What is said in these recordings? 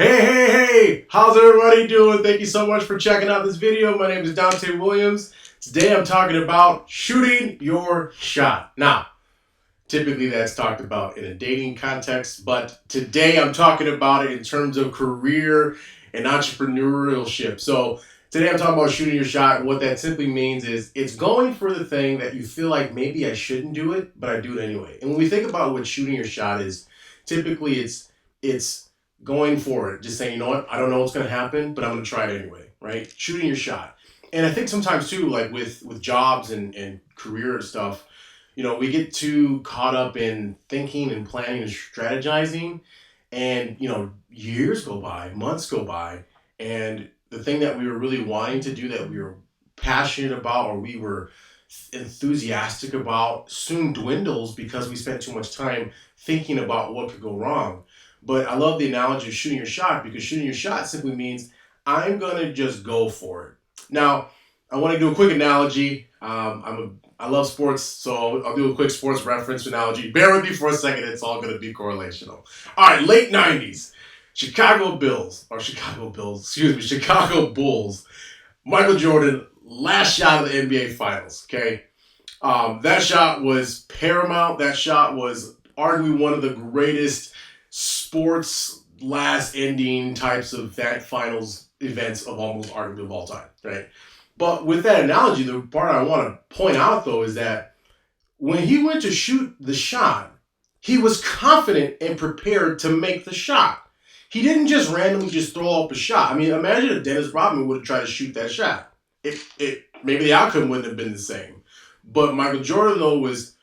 Hey, how's everybody doing? Thank you so much for checking out this video. My name is Dante Williams. Today I'm talking about shooting your shot. Now, typically that's talked about in a dating context, but today I'm talking about it in terms of career and entrepreneurship. So today I'm talking about shooting your shot, and what that simply means is it's going for the thing that you feel like maybe I shouldn't do it, but I do it anyway. And when we think about what shooting your shot is, typically it's going for it, just saying, you know what, I don't know what's going to happen, but I'm going to try it anyway, right? Shooting your shot. And I think sometimes too, like with jobs and career and stuff, we get too caught up in thinking and planning and strategizing, and years go by, months go by, and the thing that we were really wanting to do, that we were passionate about or we were enthusiastic about, soon dwindles because we spent too much time thinking about what could go wrong. But I love the analogy of shooting your shot, because shooting your shot simply means I'm going to just go for it. Now, I want to do a quick analogy. I love sports, so I'll do a quick sports reference analogy. Bear with me for a second. It's all going to be correlational. All right, late 90s. Chicago Bulls. Michael Jordan, last shot of the NBA Finals, okay? That shot was paramount. That shot was arguably one of the greatest sports last ending types of finals events of almost arguably of all time, right? But with that analogy, the part I want to point out though is that when he went to shoot the shot, he was confident and prepared to make the shot. He didn't just randomly just throw up a shot. I mean, imagine if Dennis Rodman would have tried to shoot that shot. Maybe the outcome wouldn't have been the same. But Michael Jordan though was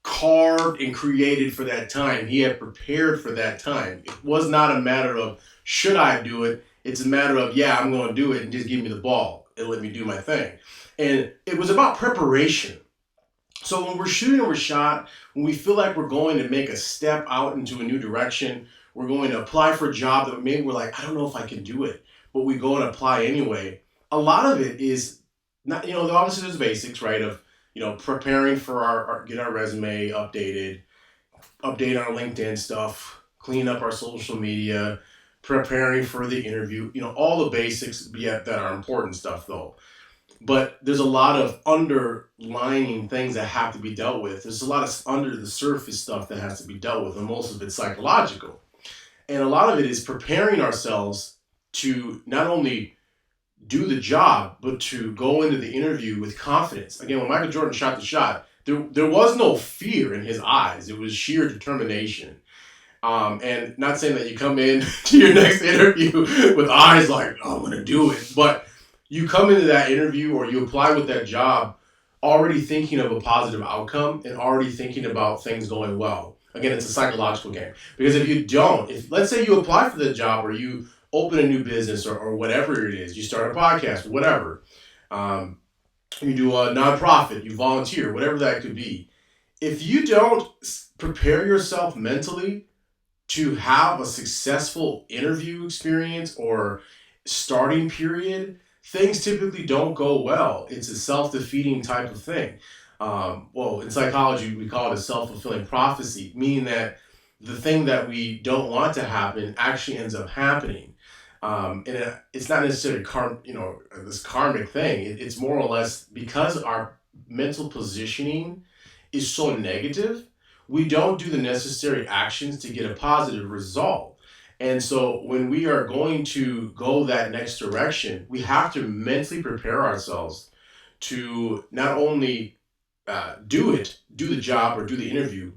carved and created for that time. He had prepared for that time. It was not a matter of should I do it. It's a matter of, yeah, I'm going to do it, and just give me the ball and let me do my thing. And it was about preparation. So when we're shooting our shot, when we feel like we're going to make a step out into a new direction, we're going to apply for a job that maybe we're like, I don't know if I can do it, but we go and apply anyway. A lot of it is not, obviously there's basics, right? Of preparing for get our resume updated, update our LinkedIn stuff, clean up our social media, preparing for the interview, all the basics that are important stuff though. But there's a lot of underlying things that have to be dealt with. There's a lot of under the surface stuff that has to be dealt with, and most of it's psychological. And a lot of it is preparing ourselves to not only do the job, but to go into the interview with confidence. Again, when Michael Jordan shot the shot, there was no fear in his eyes. It was sheer determination. And not saying that you come in to your next interview with eyes like, oh, I'm going to do it. But you come into that interview or you apply with that job already thinking of a positive outcome and already thinking about things going well. Again, it's a psychological game. Because if you don't, let's say you apply for the job or you open a new business or whatever it is, you start a podcast, whatever, you do a nonprofit, you volunteer, whatever that could be. If you don't prepare yourself mentally to have a successful interview experience or starting period, things typically don't go well. It's a self-defeating type of thing. In psychology, we call it a self-fulfilling prophecy, meaning that the thing that we don't want to happen actually ends up happening. And it's not necessarily this karmic thing. It's more or less because our mental positioning is so negative, we don't do the necessary actions to get a positive result. And so when we are going to go that next direction, we have to mentally prepare ourselves to not only do the job or do the interview,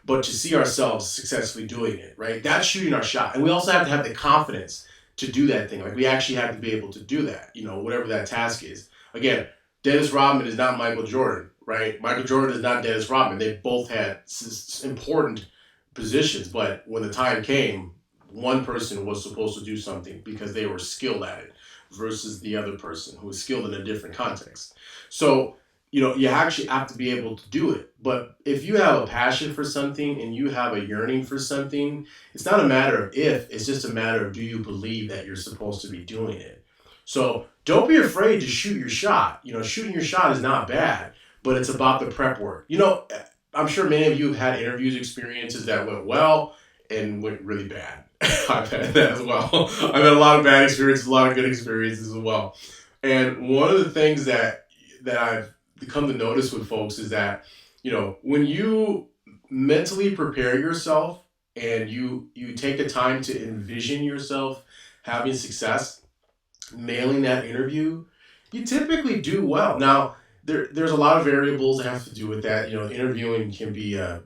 but to see ourselves successfully doing it, right? That's shooting our shot. And we also have to have the confidence to do that thing. Like we actually have to be able to do that, whatever that task is. Again, Dennis Rodman is not Michael Jordan, right? Michael Jordan is not Dennis Rodman. They both had important positions, but when the time came, one person was supposed to do something because they were skilled at it versus the other person who was skilled in a different context. So, you actually have to be able to do it. But if you have a passion for something and you have a yearning for something, it's not a matter of if, it's just a matter of do you believe that you're supposed to be doing it. So don't be afraid to shoot your shot. Shooting your shot is not bad, but it's about the prep work. I'm sure many of you have had interviews experiences that went well and went really bad. I've had that as well. I've had a lot of bad experiences, a lot of good experiences as well. And one of the things that I've come to notice with folks is that, when you mentally prepare yourself and you take a time to envision yourself having success, nailing that interview, you typically do well. Now, there's a lot of variables that have to do with that. Interviewing can be a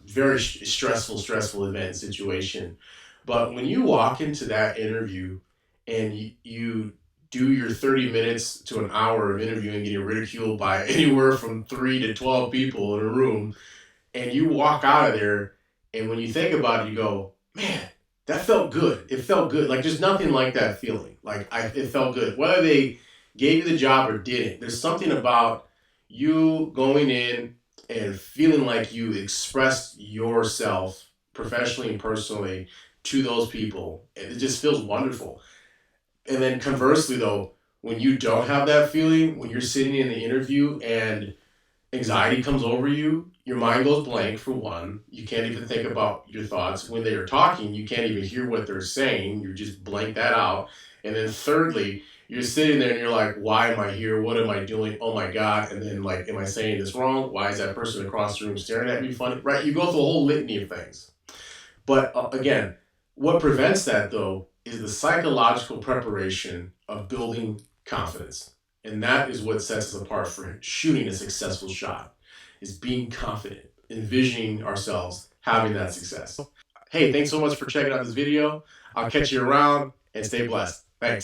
very stressful event and situation. But when you walk into that interview and you do your 30 minutes to an hour of interviewing, getting ridiculed by anywhere from 3 to 12 people in a room, and you walk out of there, and when you think about it, you go, man, that felt good. It felt good. Like, there's nothing like that feeling. It felt good. Whether they gave you the job or didn't, there's something about you going in and feeling like you expressed yourself professionally and personally to those people. And it just feels wonderful. And then conversely, though, when you don't have that feeling, when you're sitting in the interview and anxiety comes over you, your mind goes blank for one. You can't even think about your thoughts. When they are talking, you can't even hear what they're saying. You just blank that out. And then thirdly, you're sitting there and you're like, why am I here? What am I doing? Oh my God. And then, like, am I saying this wrong? Why is that person across the room staring at me funny? Right? You go through a whole litany of things. But again, what prevents that, though, is the psychological preparation of building confidence. And that is what sets us apart for shooting a successful shot, is being confident, envisioning ourselves having that success. Hey, thanks so much for checking out this video. I'll catch you around, and stay blessed. Thanks.